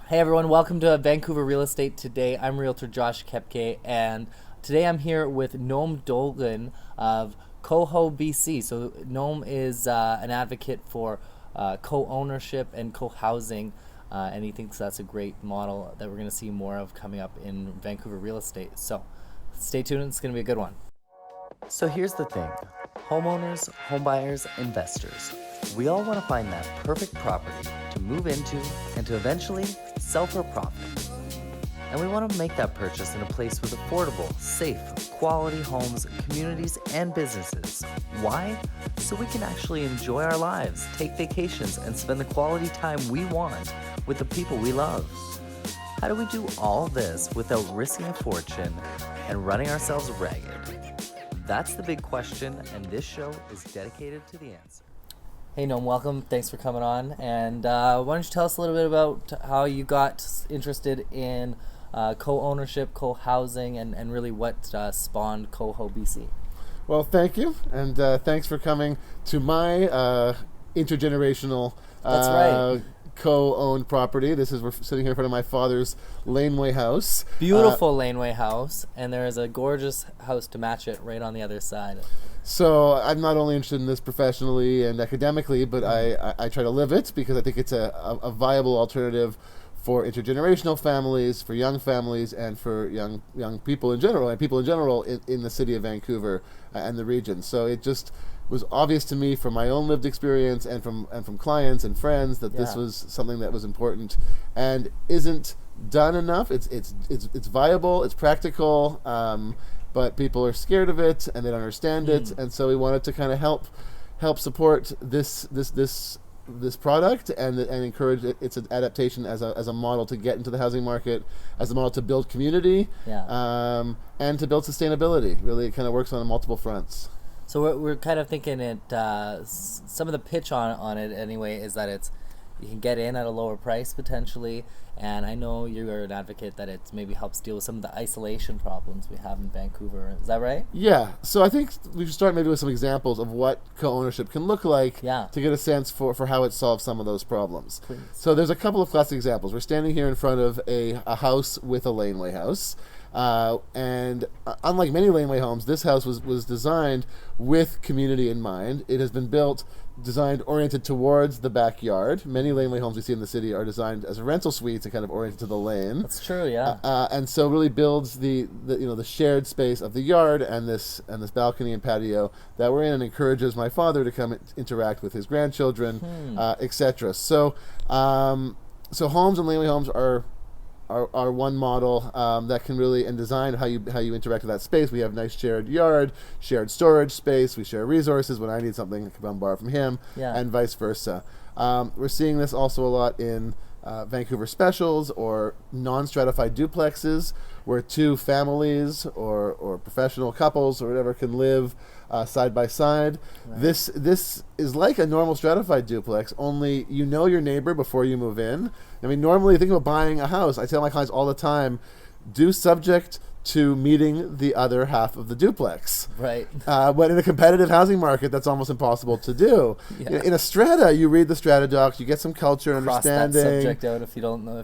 Hey everyone, welcome to Vancouver Real Estate Today. I'm Realtor Josh Kepke, and today I'm here with Noam Dolgin of Coho, BC. So Noam is an advocate for co-ownership and co-housing, and he thinks that's a great model that we're going to see more of coming up in Vancouver real estate. So stay tuned, it's going to be a good one. So here's the thing, homeowners, homebuyers, investors, we all want to find that perfect property to move into and to eventually sell for a profit. And we want to make that purchase in a place with affordable, safe, quality homes, communities, and businesses. Why? So we can actually enjoy our lives, take vacations, and spend the quality time we want with the people we love. How do we do all this without risking a fortune and running ourselves ragged? That's the big question, and this show is dedicated to the answer. Hey Noam, welcome. Thanks for coming on. And why don't you tell us a little bit about how you got interested in co-ownership, co-housing, and really what spawned Coho, BC? Well, thank you, and thanks for coming to my intergenerational That's right. co-owned property. We're sitting here in front of my father's laneway house. Beautiful laneway house, and there is a gorgeous house to match it right on the other side. So I'm not only interested in this professionally and academically, but I try to live it because I think it's a viable alternative for intergenerational families, for young families, and for young people in general, and people in general in the city of Vancouver and the region. So it just was obvious to me from my own lived experience and from clients and friends that this was something that was important and isn't done enough. It's viable, it's practical, but people are scared of it and they don't understand it, and so we wanted to kind of help support this product and encourage its adaptation as a model to get into the housing market, as a model to build community, and to build sustainability. Really, it kind of works on multiple fronts. So we're kind of thinking some of the pitch on it anyway is that you can get in at a lower price potentially, and I know you're an advocate that it maybe helps deal with some of the isolation problems we have in Vancouver. Is that right? Yeah. So I think we should start maybe with some examples of what co-ownership can look like to get a sense for how it solves some of those problems. Please. So there's a couple of classic examples. We're standing here in front of a house with a laneway house. And unlike many laneway homes, this house was designed with community in mind. It has been designed oriented towards the backyard. Many laneway homes we see in the city are designed as rental suites and kind of oriented to the lane. That's true, yeah. And so really builds the shared space of the yard and this balcony and patio that we're in, and encourages my father to come interact with his grandchildren, etc. So homes and laneway homes are one model that can really, and design how you interact with that space. We have nice shared yard, shared storage space. We share resources. When I need something, I can come borrow from him, and vice versa. We're seeing this also a lot in Vancouver specials or non-stratified duplexes, where two families or professional couples or whatever can live side by side. Right. This is like a normal stratified duplex, only you know your neighbor before you move in. I mean, normally think about buying a house. I tell my clients all the time, do subject to meeting the other half of the duplex. Right. But in a competitive housing market, that's almost impossible to do. In a strata, you read the strata docs, you get some culture and understanding. Cross that subject out if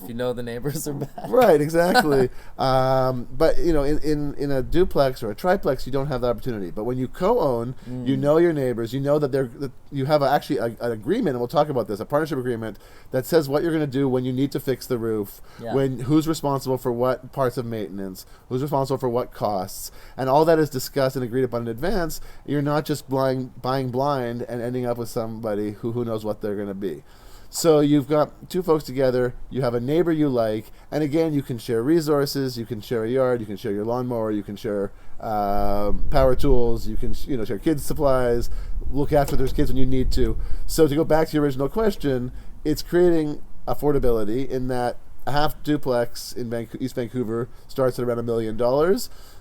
you know the neighbors are bad. Right, exactly. But in a duplex or a triplex, you don't have that opportunity. But when you co-own, you know your neighbors. You know that you have actually an agreement, and we'll talk about this, a partnership agreement that says what you're going to do when you need to fix the roof, who's responsible for what parts of maintenance, who's responsible for what costs, and all that is discussed and agreed upon in advance. You're not just buying blind and ending up with somebody who knows what they're going to be. So you've got two folks together, you have a neighbor you like, and again, you can share resources, you can share a yard, you can share your lawnmower, you can share power tools, you can share kids' supplies, look after those kids when you need to. So to go back to your original question, it's creating affordability in that a half duplex in East Vancouver starts at around $1 million,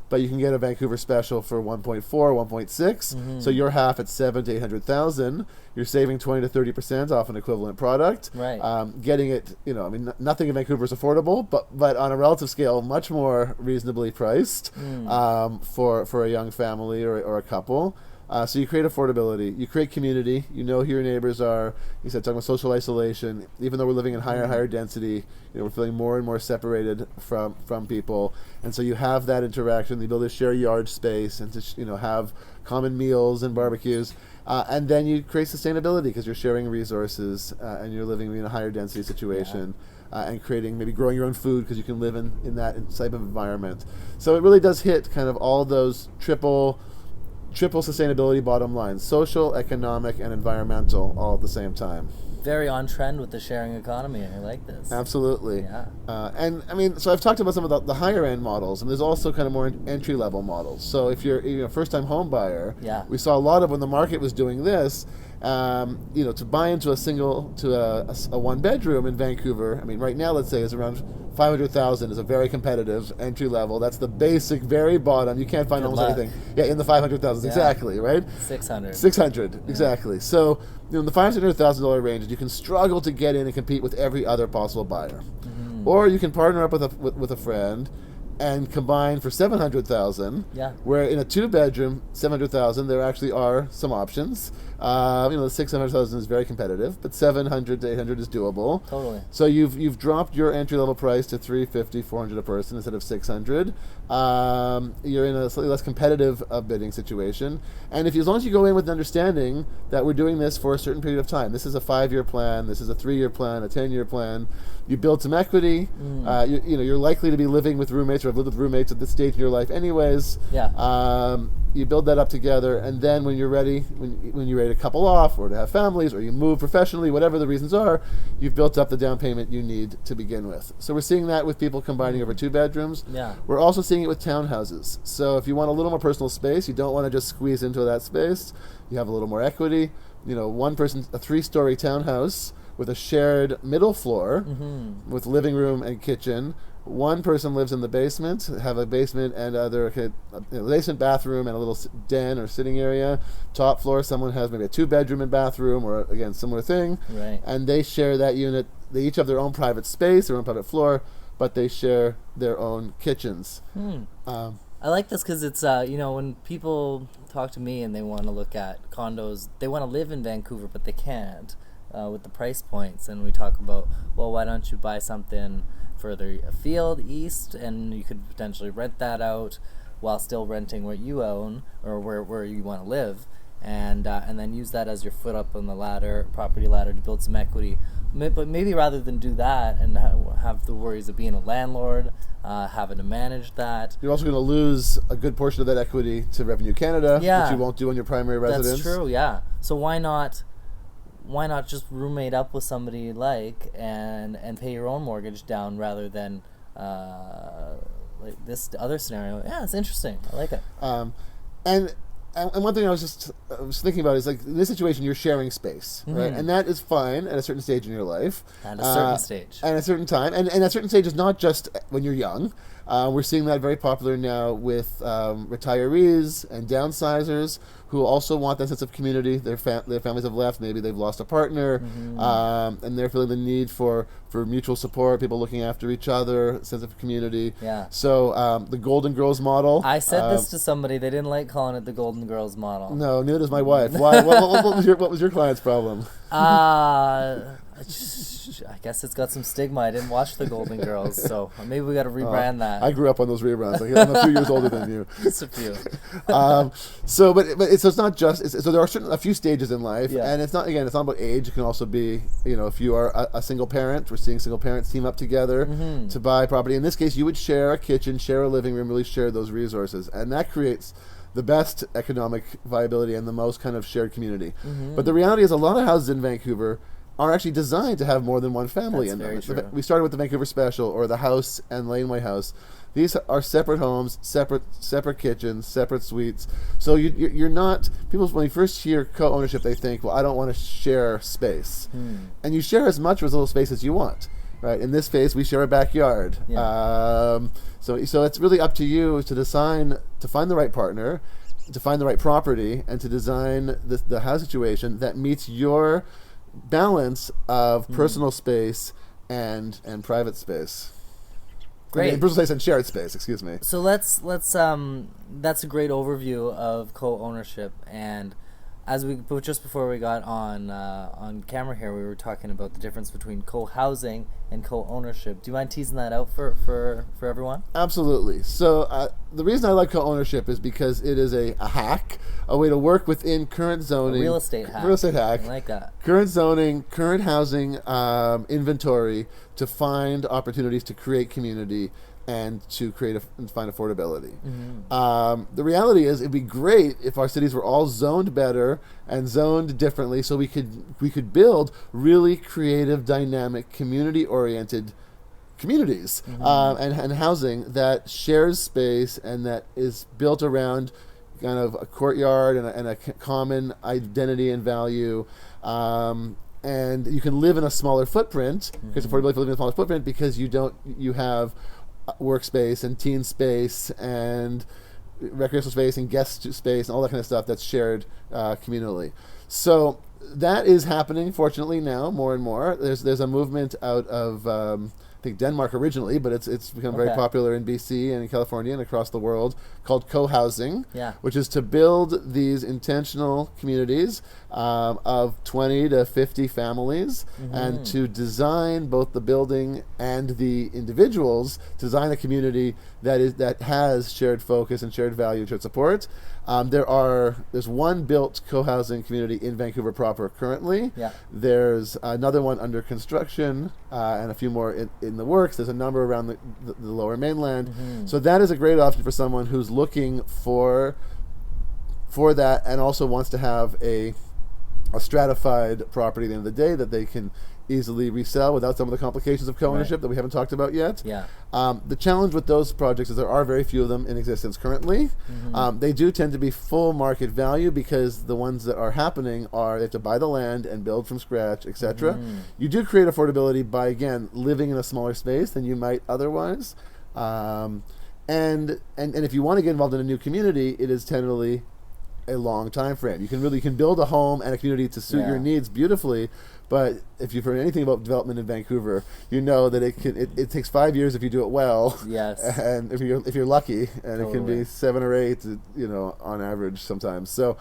but you can get a Vancouver special for 1.4, 1.6. So your half at 700,000 to 800,000. You're saving 20 to 30% off an equivalent product. Right. Getting it, nothing in Vancouver is affordable, but on a relative scale, much more reasonably priced for a young family or a couple. So you create affordability, you create community, you know who your neighbors are. You said talking about social isolation. Even though we're living in higher density, we're feeling more and more separated from people. And so you have that interaction. The ability to share yard space and to have common meals and barbecues. And then you create sustainability because you're sharing resources and you're living in a higher density situation. And growing your own food because you can live in that type of environment. So it really does hit kind of all those triple sustainability bottom lines: social, economic, and environmental, all at the same time. Very on trend with the sharing economy. I like this. Absolutely. Yeah. So I've talked about some of the higher end models, and there's also kind of more entry level models. So if you're a first time home buyer, we saw a lot of when the market was doing this. To buy into a one bedroom in Vancouver. I mean, right now, let's say is around 500,000 is a very competitive entry level. That's the basic, very bottom. You can't find almost anything. Yeah, in the 500,000 exactly, right? 600 exactly. So in the $500,000 range, you can struggle to get in and compete with every other possible buyer, or you can partner up with a friend and combine for 700,000. Where in a 2-bedroom 700,000, there actually are some options. The 600,000 is very competitive, but 700 to 800 is doable. Totally. So you've dropped your entry level price to 350, 400 a person instead of 600. You're in a slightly less competitive bidding situation, and as long as you go in with an understanding that we're doing this for a certain period of time, this is a 5-year plan, this is a 3-year plan, a 10-year plan. You build some equity. You're likely to be living with roommates or have lived with roommates at this stage in your life, anyways. You build that up together, and then when you're ready, when you're ready to couple off or to have families or you move professionally, whatever the reasons are, you've built up the down payment you need to begin with. So we're seeing that with people combining over 2 bedrooms. We're also seeing it with townhouses. So if you want a little more personal space, you don't want to just squeeze into that space, you have a little more equity. One person, a 3-story townhouse with a shared middle floor with living room and kitchen. One person lives in the basement, have a basement and basement, bathroom, and a little den or sitting area. Top floor, someone has maybe a 2-bedroom and bathroom, or again, similar thing. Right. And they share that unit. They each have their own private space, their own private floor, but they share their own kitchens. I like this because it's, when people talk to me and they want to look at condos, they want to live in Vancouver, but they can't with the price points. And we talk about, well, why don't you buy something further afield, east, and you could potentially rent that out while still renting what you own or where you want to live, and then use that as your foot up on the property ladder to build some equity. But maybe rather than do that and have the worries of being a landlord, having to manage that, you're also going to lose a good portion of that equity to Revenue Canada, which you won't do on your primary residence. That's true. Yeah. So why not just roommate up with somebody and pay your own mortgage down rather than like this other scenario? Yeah, it's interesting. I like it. And one thing I was thinking about is, like, in this situation, you're sharing space, right? And that is fine at a certain stage in your life. At a certain stage. At a certain time. And a certain stage is not just when you're young. We're seeing that very popular now with retirees and downsizers who also want that sense of community. Their families have left. Maybe they've lost a partner, and they're feeling the need for mutual support, people looking after each other, sense of community. Yeah. So the Golden Girls model. I said this to somebody. They didn't like calling it the Golden Girls model. No, neither does my wife. Why? What was your client's problem? I guess it's got some stigma. I didn't watch the Golden Girls, so maybe we got to rebrand that. I grew up on those reruns. I'm a few years older than you. Just a few. So it's not just. So there are a few stages in life, and it's not about age. It can also be, if you are a single parent. We're seeing single parents team up together to buy property. In this case, you would share a kitchen, share a living room, really share those resources, and that creates the best economic viability and the most kind of shared community. But the reality is, a lot of houses in Vancouver are actually designed to have more than one family in them. We started with the Vancouver Special or the House and Laneway House. These are separate homes, separate kitchens, separate suites. So you're not, people, when you first hear co-ownership, they think, well, I don't want to share space. And you share as much or as little space as you want. Right. In this case, we share a backyard. So it's really up to you to design, to find the right partner, to find the right property, and to design the house situation that meets your balance of personal space and private space. Great. Personal space and shared space. Excuse me. So let's that's a great overview of co-ownership. And just before we got on camera here, we were talking about the difference between co-housing and co-ownership. Do you mind teasing that out for everyone? Absolutely. So the reason I like co-ownership is because it is a hack, a way to work within current zoning. A real estate hack. Real estate hack. I like that. Current zoning, current housing inventory to find opportunities to create community and to and find affordability. The reality is, it'd be great if our cities were all zoned better and zoned differently, so we could build really creative, dynamic, community-oriented communities and housing that shares space and that is built around kind of a courtyard and a common identity and value. And you can live in a smaller footprint, because affordability for living in a smaller footprint, because you have workspace and teen space and recreational space and guest space and all that kind of stuff that's shared communally. So that is happening, fortunately, now more and more. There's a movement out of I think Denmark originally, but it's become very popular in BC and in California and across the world, called co-housing, which is to build these intentional communities of 20 to 50 families and to design both the building and the individuals, to design a community that has shared focus and shared value, shared support. There's one built co-housing community in Vancouver proper currently. There's another one under construction and a few more in the works. There's a number around the Lower Mainland. So that is a great option for someone who's looking for that and also wants to have a stratified property at the end of the day that they can easily resell without some of the complications of co-ownership that we haven't talked about yet. The challenge with those projects is there are very few of them in existence currently. They do tend to be full market value because the ones that are happening are they have to buy the land and build from scratch, etc. You do create affordability by, again, living in a smaller space than you might otherwise. And if you want to get involved in a new community, it is generally a long time frame. You can build a home and a community to suit your needs beautifully, but if you've heard anything about development in Vancouver, you know that it takes 5 years if you do it well. And if you're lucky, and it can be 7 or 8, on average sometimes. So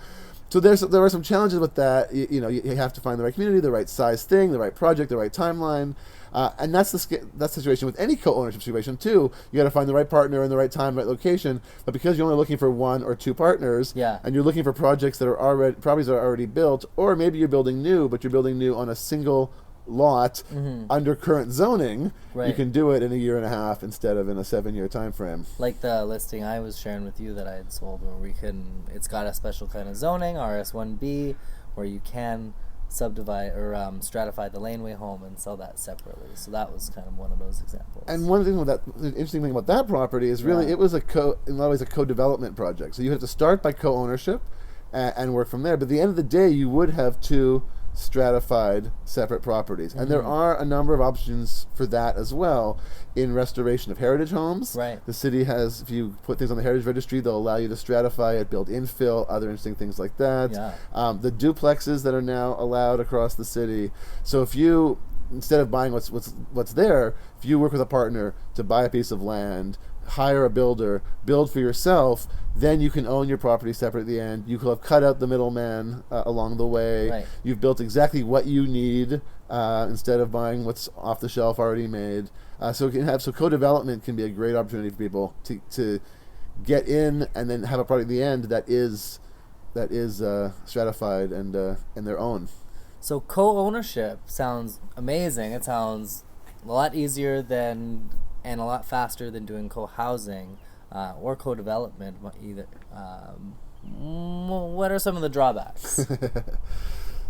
there are some challenges with that. You have to find the right community, the right size thing, the right project, the right timeline. And that's the situation with any co-ownership situation too. You got to find the right partner in the right time, right location. But because you're only looking for 1 or 2 partners, and you're looking for properties that are already built, or maybe you're building new, but you're building new on a single lot under current zoning, you can do it in a year and a half instead of in a 7-year time frame. Like the listing I was sharing with you that I had sold, where it's got a special kind of zoning, RS1B, where you can subdivide or stratify the laneway home and sell that separately. So that was kind of one of those examples. And one thing the interesting thing about that property is really it was in a lot of ways a co-development project. So you have to start by co-ownership and work from there. But at the end of the day, you would have 2 stratified separate properties. And there are a number of options for that as well in restoration of heritage homes. The city has, if you put things on the heritage registry, they'll allow you to stratify it, build infill, other interesting things like that. The duplexes that are now allowed across the city. So if you, instead of buying what's there, if you work with a partner to buy a piece of land, hire a builder, build for yourself, then you can own your property separate at the end. You could have cut out the middleman along the way. You've built exactly what you need instead of buying what's off the shelf already made. So co-development can be a great opportunity for people to get in and then have a product at the end that is stratified and their own. So co-ownership sounds amazing. It sounds a lot easier and a lot faster than doing co-housing or co-development either. What are some of the drawbacks?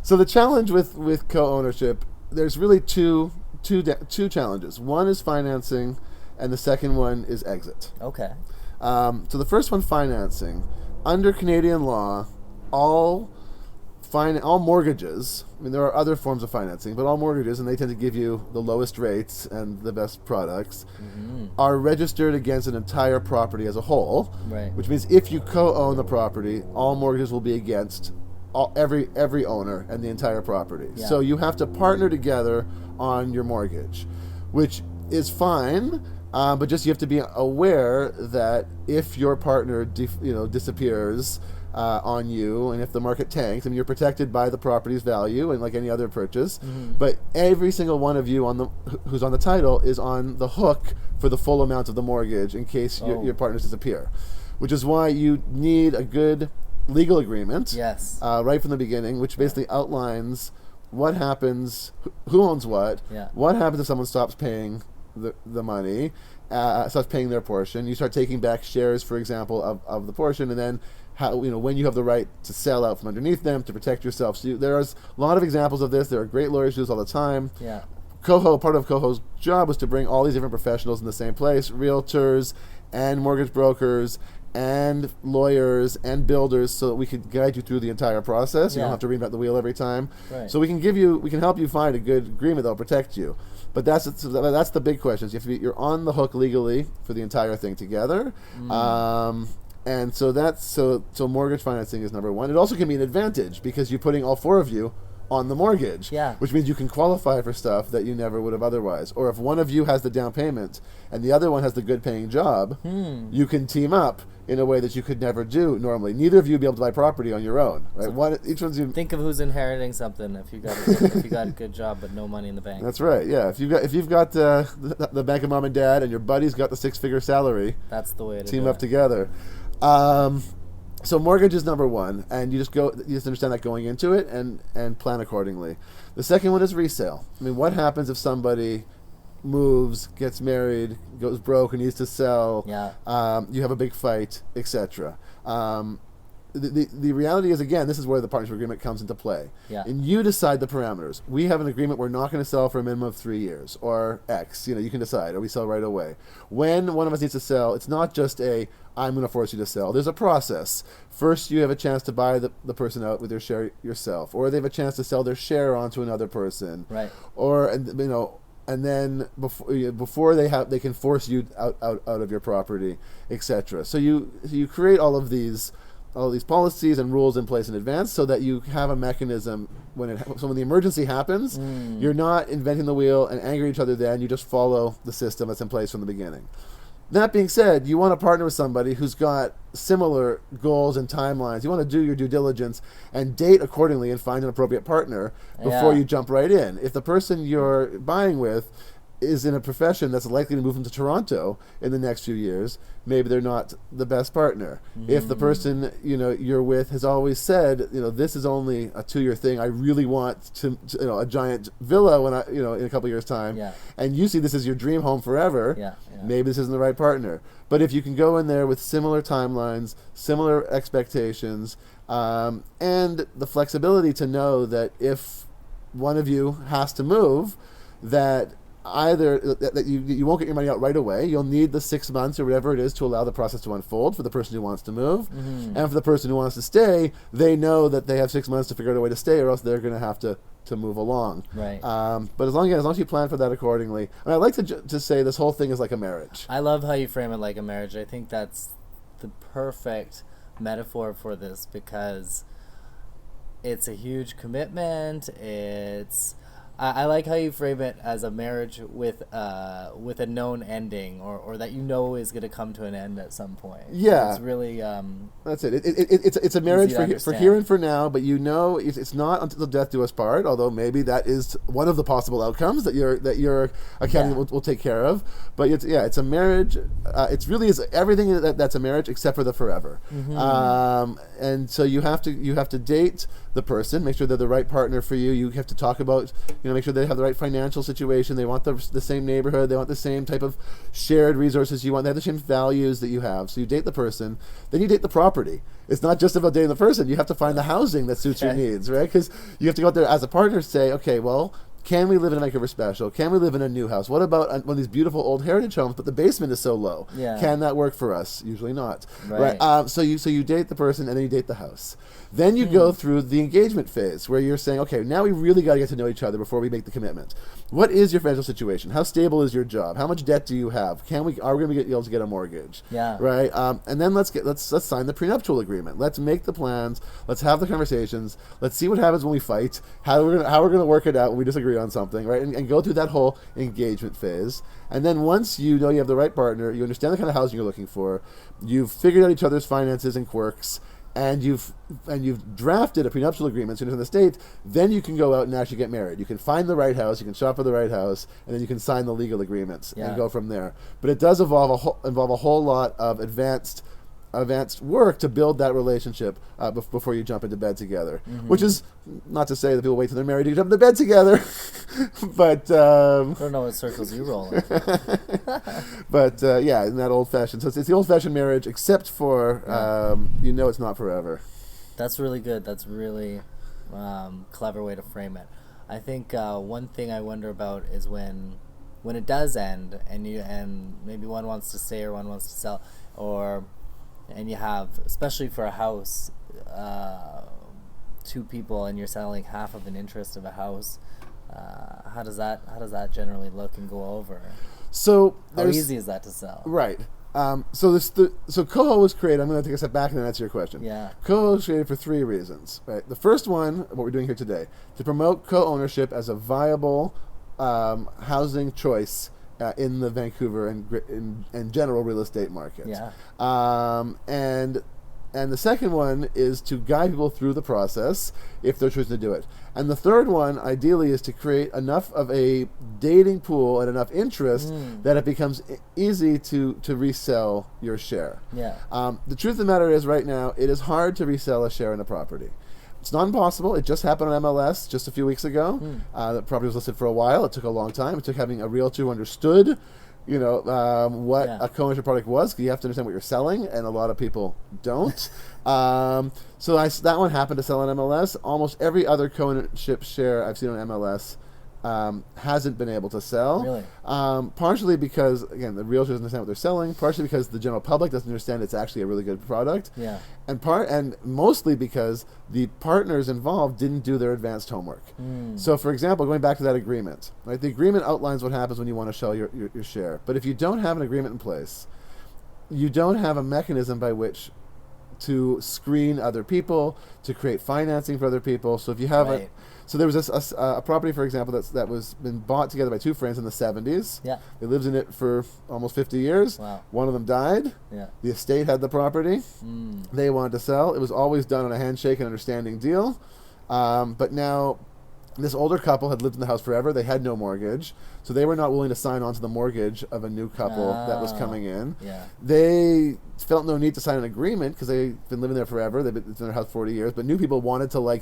So the challenge with co-ownership, there's really two challenges. One is financing, and the second one is exit. So the first one, financing. Under Canadian law, all mortgages, I mean, there are other forms of financing, but all mortgages, and they tend to give you the lowest rates and the best products, are registered against an entire property as a whole, which means if you co-own the property, all mortgages will be against every owner and the entire property. So you have to partner together on your mortgage, which is fine, But just you have to be aware that if your partner disappears on you, and if the market tanks, I mean, you're protected by the property's value and like any other purchase. But every single one of you who's on the title is on the hook for the full amount of the mortgage in case your partners disappear, which is why you need a good legal agreement. Yes. Right from the beginning, which basically outlines what happens, who owns what happens if someone stops paying the money, starts paying their portion. You start taking back shares, for example, of the portion, and then how, when you have the right to sell out from underneath them to protect yourself. So there's a lot of examples of this. There are great lawyers who do this all the time. Yeah. Part of Coho's job was to bring all these different professionals in the same place: realtors and mortgage brokers and lawyers and builders, so that we could guide you through the entire process. You don't have to reinvent the wheel every time. Right. So we can help you find a good agreement that will protect you. But that's the big question. Is you're on the hook legally for the entire thing together. And so mortgage financing is number one. It also can be an advantage because you're putting all four of you on the mortgage, which means you can qualify for stuff that you never would have otherwise. Or if one of you has the down payment and the other one has the good paying job, you can team up in a way that you could never do normally. Neither of you would be able to buy property on your own, right? So think of who's inheriting something if you got a good job but no money in the bank. That's right. Yeah, if you've got the bank of mom and dad and your buddy's got the 6-figure salary, that's the way to team up together. So mortgage is number one, and you just understand that going into it and plan accordingly. The second one is resale. I mean, what happens if somebody moves, gets married, goes broke, and needs to sell? You have a big fight, etc. The reality is, again, this is where the partnership agreement comes into play. And you decide the parameters. We have an agreement, we're not going to sell for a minimum of 3 years or X. You can decide, or we sell right away. When one of us needs to sell, it's not just I'm going to force you to sell. There's a process. First, you have a chance to buy the person out with their share yourself, or they have a chance to sell their share onto another person. Right. Or, and then before they can force you out of your property, etc. So you create all of these policies and rules in place in advance, so that you have a mechanism when the emergency happens, you're not inventing the wheel and angry at each other. Then you just follow the system that's in place from the beginning. That being said, you want to partner with somebody who's got similar goals and timelines. You want to do your due diligence and date accordingly and find an appropriate partner before you jump right in. If the person you're buying with is in a profession that's likely to move them to Toronto in the next few years, maybe they're not the best partner. If the person you're with has always said, this is only a 2-year thing, I really want to a giant villa when in a couple years time, and you see this as your dream home forever, maybe this isn't the right partner. But if you can go in there with similar timelines, similar expectations, and the flexibility to know that if one of you has to move, that either that you won't get your money out right away. You'll need the 6 months or whatever it is to allow the process to unfold for the person who wants to move. And for the person who wants to stay, they know that they have 6 months to figure out a way to stay, or else they're going to have to move along. Right. But as long as you plan for that accordingly. And I'd like to say this whole thing is like a marriage. I love how you frame it like a marriage. I think that's the perfect metaphor for this, because it's a huge commitment. I like how you frame it as a marriage with a known ending, or that is going to come to an end at some point. It's really that's it. It's a marriage for here and for now, but it's not until death do us part. Although maybe that is one of the possible outcomes that your accounting will take care of. But it's a marriage. It's really is everything that's a marriage except for the forever. And so you have to date the person, make sure they're the right partner for you. You have to talk about, make sure they have the right financial situation. They want the same neighborhood. They want the same type of shared resources you want. They have the same values that you have. So you date the person. Then you date the property. It's not just about dating the person. You have to find the housing that suits your needs, right? Because you have to go out there as a partner, say, okay, well, can we live in a Vancouver Special? Can we live in a new house? What about one of these beautiful old heritage homes, but the basement is so low? Can that work for us? Usually not. Right. So you date the person, and then you date the house. Then you go through the engagement phase, where you're saying, okay, now we really got to get to know each other before we make the commitment. what is your financial situation? How stable is your job? How much debt do you have? Are we going to be able to get a mortgage? Yeah. Right. And then let's sign the prenuptial agreement. Let's make the plans. Let's have the conversations. Let's see what happens when we fight. How we're going to work it out when we disagree on something. Right. And go through that whole engagement phase. And then once you know you have the right partner, you understand the kind of housing you're looking for, you've figured out each other's finances and quirks, and you've drafted a prenuptial agreement so in the state, then you can go out and actually get married. You can find the right house, you can shop for the right house, and then you can sign the legal agreements and go from there. But it does involve a whole lot of advanced work to build that relationship before you jump into bed together. Which is not to say that people wait till they're married to jump into bed together, but I don't know what circles you roll in. but yeah, in that old-fashioned. So it's the old-fashioned marriage, except for it's not forever. That's really good. That's really clever way to frame it. I think one thing I wonder about is when it does end, and maybe one wants to stay or one wants to sell, and you have, especially for a house, two people, and you're selling half of an interest of a house. How does that generally look and go over? So how easy is that to sell? Right. So Coho was created. I'm going to take a step back and then answer your question. Yeah. Coho was created for 3 reasons. Right. The first one, what we're doing here today, to promote co-ownership as a viable housing choice in the Vancouver and general real estate market. Yeah. And the second one is to guide people through the process if they're choosing to do it. And the third one, ideally, is to create enough of a dating pool and enough interest that it becomes easy to resell your share. Yeah. The truth of the matter is, right now, it is hard to resell a share in a property. It's not impossible. It just happened on MLS just a few weeks ago. The property was listed for a while. It took a long time. It took having a realtor who understood what a co-ownership product was. You have to understand what you're selling, and a lot of people don't. So that one happened to sell on MLS. Almost every other co-ownership share I've seen on MLS hasn't been able to sell. Really? Partially because, again, the realtors understand what they're selling. Partially because the general public doesn't understand it's actually a really good product. Yeah. And mostly because the partners involved didn't do their advanced homework. So, for example, going back to that agreement, right? The agreement outlines what happens when you want to sell your share. But if you don't have an agreement in place, you don't have a mechanism by which to screen other people, to create financing for other people. So if you have so there was a property, for example, that was been bought together by 2 friends in the 70s. Yeah. They lived in it for almost 50 years. Wow. One of them died. Yeah. The estate had the property. They wanted to sell. It was always done on a handshake and understanding deal. But now this older couple had lived in the house forever. They had no mortgage. So they were not willing to sign on to the mortgage of a new couple that was coming in. Yeah. They felt no need to sign an agreement because they've been living there forever. They've been in their house 40 years. But new people wanted to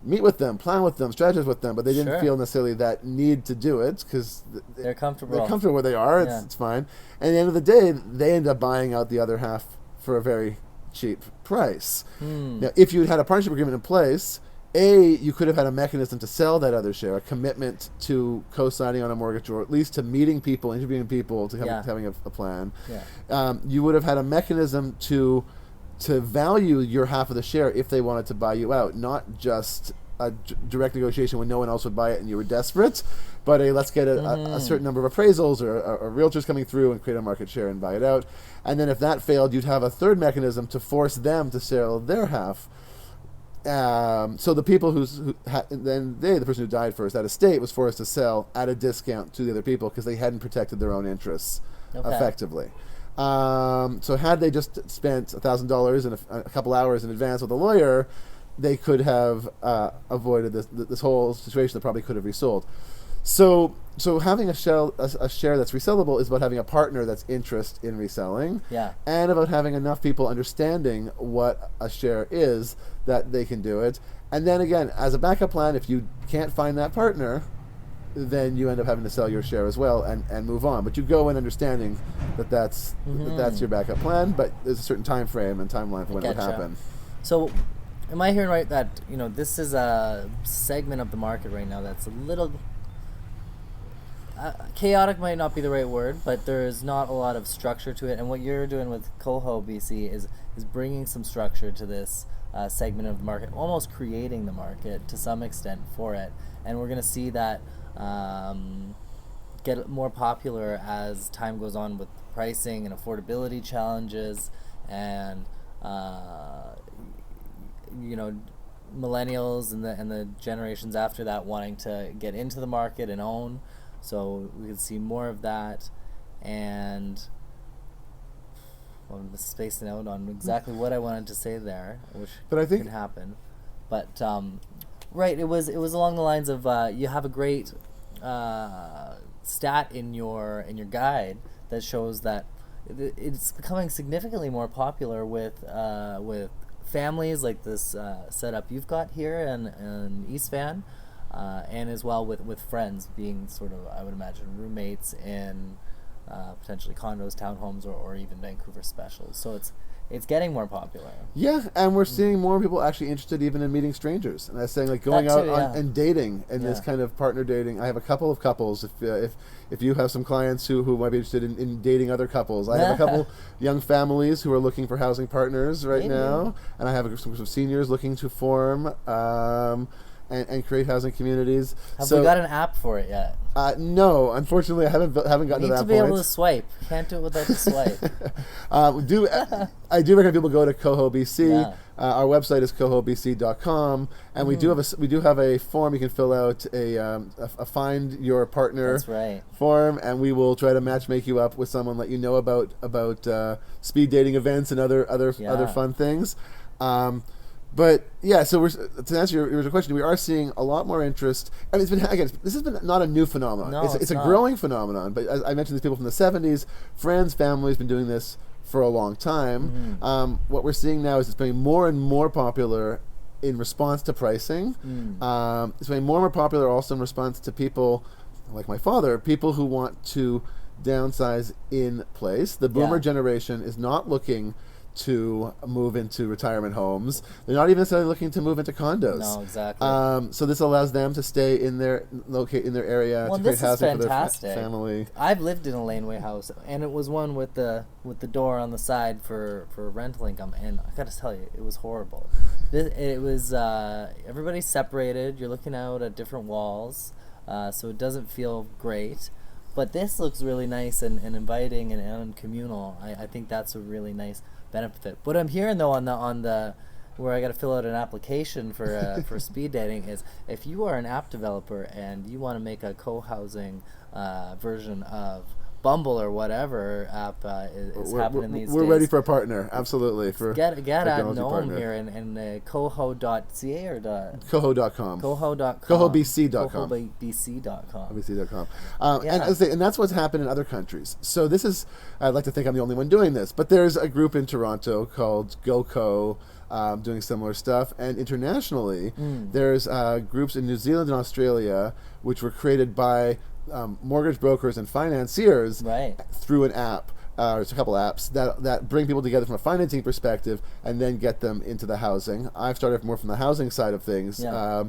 meet with them, plan with them, strategize with them, but they didn't feel necessarily that need to do it because they're comfortable. They're comfortable where they are. It's fine. And at the end of the day, they end up buying out the other half for a very cheap price. Now, if you had a partnership agreement in place, you could have had a mechanism to sell that other share, a commitment to co-signing on a mortgage, or at least to meeting people, interviewing people, to having a plan. Yeah. You would have had a mechanism to value your half of the share if they wanted to buy you out, not just a direct negotiation when no one else would buy it and you were desperate, but let's get a certain number of appraisals or realtors coming through and create a market share and buy it out. And then if that failed, you'd have a third mechanism to force them to sell their half. So the people the person who died first, that estate was forced to sell at a discount to the other people because they hadn't protected their own interests effectively. So had they just spent $1,000 in a couple hours in advance with a lawyer, they could have avoided this whole situation that probably could have resold. So having a share that's resellable is about having a partner that's interested in reselling, and about having enough people understanding what a share is that they can do it. And then again, as a backup plan, if you can't find that partner, then you end up having to sell your share as well and move on. But you go in understanding that's your backup plan, but there's a certain time frame and timeline for when it would happen. So am I hearing right that this is a segment of the market right now that's a little chaotic might not be the right word, but there is not a lot of structure to it. And what you're doing with Coho BC is bringing some structure to this segment of the market, almost creating the market to some extent for it. And we're going to see that get more popular as time goes on with pricing and affordability challenges, and millennials and the generations after that wanting to get into the market and own. So we could see more of that, and I'm spacing out on exactly what I wanted to say there, which But I think can happen. But right, it was along the lines of you have a great stat in your guide that shows that it's becoming significantly more popular with families like this setup you've got here in East Van, and as well with friends being sort of, I would imagine, roommates in potentially condos, townhomes, or even Vancouver specials. So it's getting more popular. Yeah, and we're seeing more people actually interested even in meeting strangers. And I was saying, like, going That out too, yeah. and dating and this Yeah. kind of partner dating. I have a couple of couples. If you have some clients who might be interested in dating other couples, I have a couple young families who are looking for housing partners right Maybe. now, and I have some seniors looking to form and create housing communities. Have So we got an app for it yet? no, unfortunately, I haven't gotten to Need that to be point. able to swipe. Can't do it without the swipe. I do recommend people go to Coho BC. Yeah. Our website is cohobc.com, and we do have a form you can fill out, a find your partner That's right. form, and we will try to make you up with someone, let you know about speed dating events and other Yeah. fun things. But yeah, so to answer your original question, we are seeing a lot more interest. I mean, it's been, again, this has been not a new phenomenon. No, it's it's a not. growing phenomenon. But as I mentioned, these people from the 70s, friends, families, been doing this for a long time. What we're seeing now is it's becoming more and more popular in response to pricing. It's becoming more and more popular also in response to people like my father, people who want to downsize in place. The boomer Yeah. generation is not looking to move into retirement homes. They're not even necessarily looking to move into condos. No, exactly. So this allows them to stay in their area Well, to create this is housing for their fantastic. family. I've lived in a laneway house, and it was one with the door on the side for rental income, and I gotta tell you, it was horrible. It was everybody's separated. You're looking out at different walls, so it doesn't feel great. But this looks really nice and inviting and communal. I think that's a really nice benefit. What I'm hearing though on the where I got to fill out an application for speed dating is, if you are an app developer and you want to make a co-housing version of Bumble or whatever app is happening these days. We're ready for a partner, absolutely. Get at technology Noam partner. here and coho.ca or Coho.com. coho.com. Cohobc.com. Cohobc.com. obviously.com. Yeah. And as I say, and that's what's happened in other countries. So this is, I'd like to think I'm the only one doing this, but there's a group in Toronto called GoCo doing similar stuff, and internationally there's groups in New Zealand and Australia which were created by mortgage brokers and financiers Right. through an app. There's a couple apps that bring people together from a financing perspective and then get them into the housing. I've started more from the housing side of things. Yeah.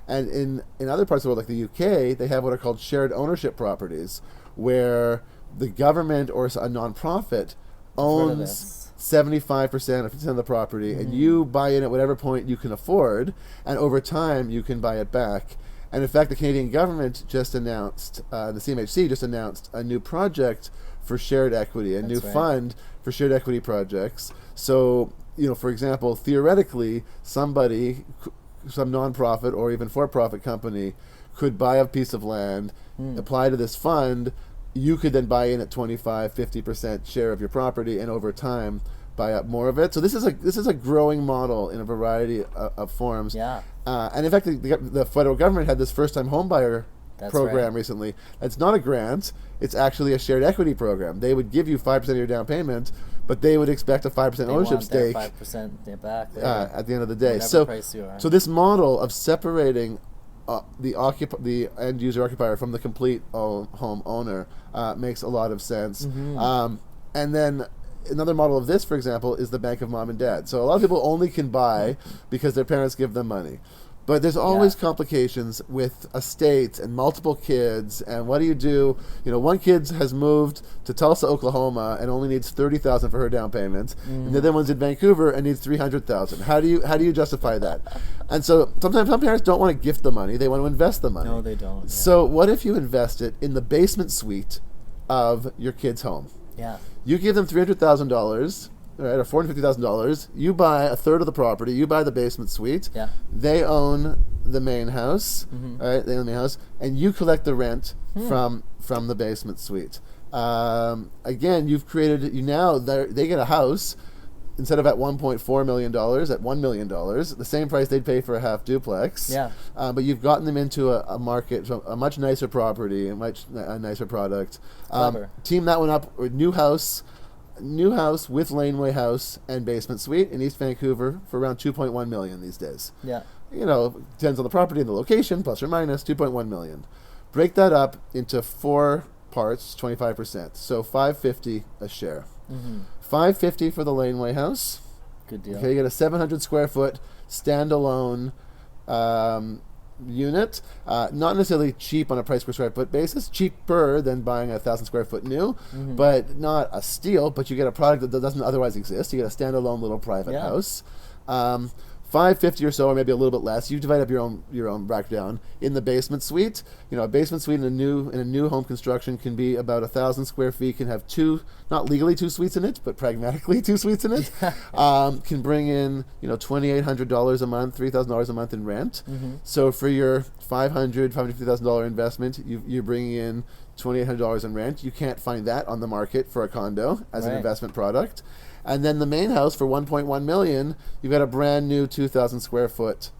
And in other parts of the world, like the UK, they have what are called shared ownership properties, where the government or a nonprofit I've heard of owns this. 75% or 50% of the property, and you buy in at whatever point you can afford, and over time you can buy it back. And in fact, the Canadian government just announced, the CMHC just announced a new project for shared equity, a new right. fund for shared equity projects. So, for example, theoretically, some nonprofit or even for-profit company could buy a piece of land, apply to this fund. You could then buy in at 25, 50% share of your property, and over time buy up more of it. So this is a growing model in a variety of forms. Yeah. And in fact, the federal government had this first-time homebuyer That's program right. recently. It's not a grant; it's actually a shared equity program. They would give you 5% of your down payment, but they would expect a 5% They ownership want their stake 5% back later. at the end of the day. Whatever So, price you are. so this model of separating the end user occupier from the complete home owner makes a lot of sense. And then another model of this, for example, is the bank of mom and dad. So a lot of people only can buy because their parents give them money. But there's always complications with estates and multiple kids. And what do? One kid has moved to Tulsa, Oklahoma, and only needs $30,000 for her down payment, and the other one's in Vancouver and needs $300,000. How do you justify that? And so sometimes some parents don't want to gift the money; they want to invest the money. No, they don't. Yeah. So what if you invest it in the basement suite of your kid's home? Yeah. You give them $300,000. Right, or $450,000. You buy a third of the property. You buy the basement suite. Yeah. They own the main house. Right, they own the main house, and you collect the rent from the basement suite. Again, you've created. They get a house instead of at $1.4 million, at $1 million, the same price they'd pay for a half duplex. Yeah. But you've gotten them into a market, a much nicer property, a nicer product. Team that one up with new house with laneway house and basement suite in East Vancouver for around $2.1 million these days. Yeah. Depends on the property and the location, plus or minus $2.1 million. Break that up into 4 parts, 25%. So $550 a share. $550 for the laneway house. Good deal. Okay, you get a 700 square foot standalone unit. Not necessarily cheap on a price per square foot basis, cheaper than buying a 1,000 square foot new, but not a steal. But you get a product that doesn't otherwise exist. You get a standalone little private house. $550 or so, or maybe a little bit less. You divide up your own breakdown. In the basement suite, a basement suite in a new home construction can be about 1,000 square feet. Can have not legally 2 suites in it, but pragmatically 2 suites in it. Can bring in $2,800 a month, $3,000 a month in rent. So for your $550,000 investment, you're bringing in $2,800 in rent. You can't find that on the market for a condo as an investment product. And then the main house for $1.1 million, you've got a brand new 2,000 square foot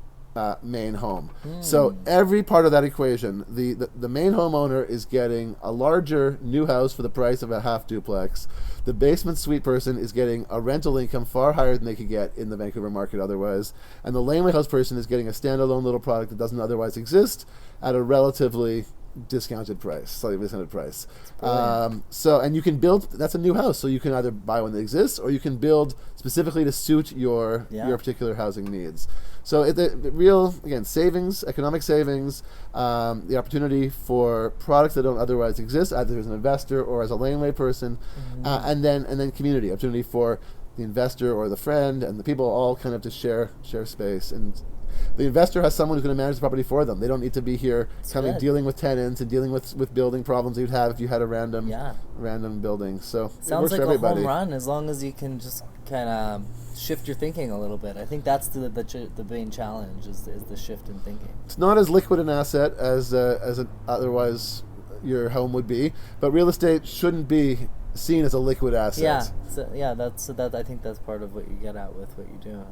main home. So every part of that equation, the main homeowner is getting a larger new house for the price of a half duplex. The basement suite person is getting a rental income far higher than they could get in the Vancouver market otherwise. And the laneway house person is getting a standalone little product that doesn't otherwise exist at a relatively discounted price, slightly discounted price. And you can build, that's a new house, so you can either buy one that exists or you can build specifically to suit your particular housing needs. So the real, again, savings, economic savings, the opportunity for products that don't otherwise exist, either as an investor or as a laneway person, and then community, opportunity for the investor or the friend and the people all kind of to share space. And the investor has someone who's going to manage the property for them. They don't need to be here dealing with tenants and dealing with building problems you'd have if you had a random building. So it sounds works like for everybody. A home run, as long as you can just kind of shift your thinking a little bit. I think that's the main challenge is the shift in thinking. It's not as liquid an asset as otherwise your home would be, but real estate shouldn't be seen as a liquid asset. I think that's part of what you get at with what you do,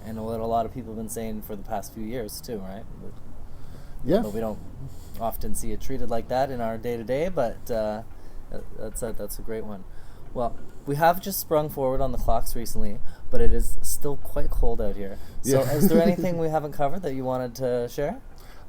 and what a lot of people have been saying for the past few years too, right? But we don't often see it treated like that in our day to day, but that's a great one. Well, we have just sprung forward on the clocks recently, but it is still quite cold out here. So is there anything we haven't covered that you wanted to share?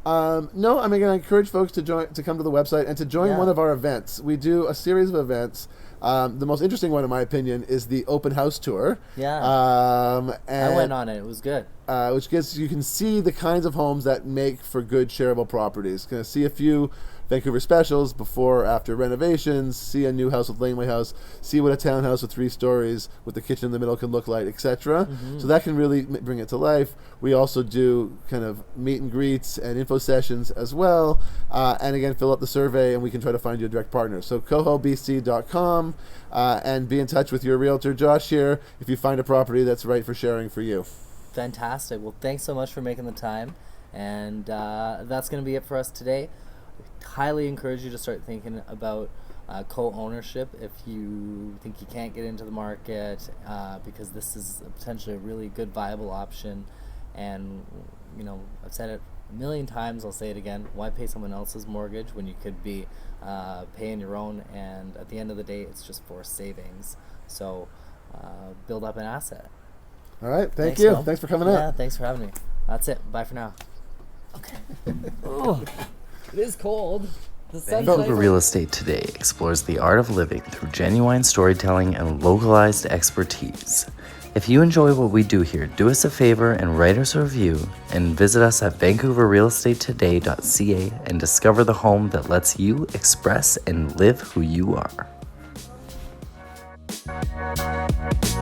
No, I'm going to encourage folks to come to the website and to join one of our events. We do a series of events. The most interesting one, in my opinion, is the open house tour. Yeah. And I went on it. It was good. Which you can see the kinds of homes that make for good shareable properties. Going to see a few Vancouver specials before, after renovations, see a new house with laneway house, see what a townhouse with 3 stories with the kitchen in the middle can look like, etc. So that can really bring it to life. We also do kind of meet and greets and info sessions as well. And again, fill out the survey and we can try to find you a direct partner. So cohobc.com and be in touch with your realtor, Josh, here if you find a property that's right for sharing for you. Fantastic. Well, thanks so much for making the time. And that's going to be it for us today. Highly encourage you to start thinking about co-ownership if you think you can't get into the market, because this is potentially a really good viable option. And I've said it a million times, I'll say it again, why pay someone else's mortgage when you could be paying your own? And at the end of the day, it's just for savings. So build up an asset. All right, thanks you. Phil. Thanks for coming out. Yeah, thanks for having me. That's it. Bye for now. Okay. Oh, it is cold. The sun's Vancouver Real Estate Today explores the art of living through genuine storytelling and localized expertise. If you enjoy what we do here, do us a favor and write us a review, and visit us at vancouverrealestatetoday.ca and discover the home that lets you express and live who you are.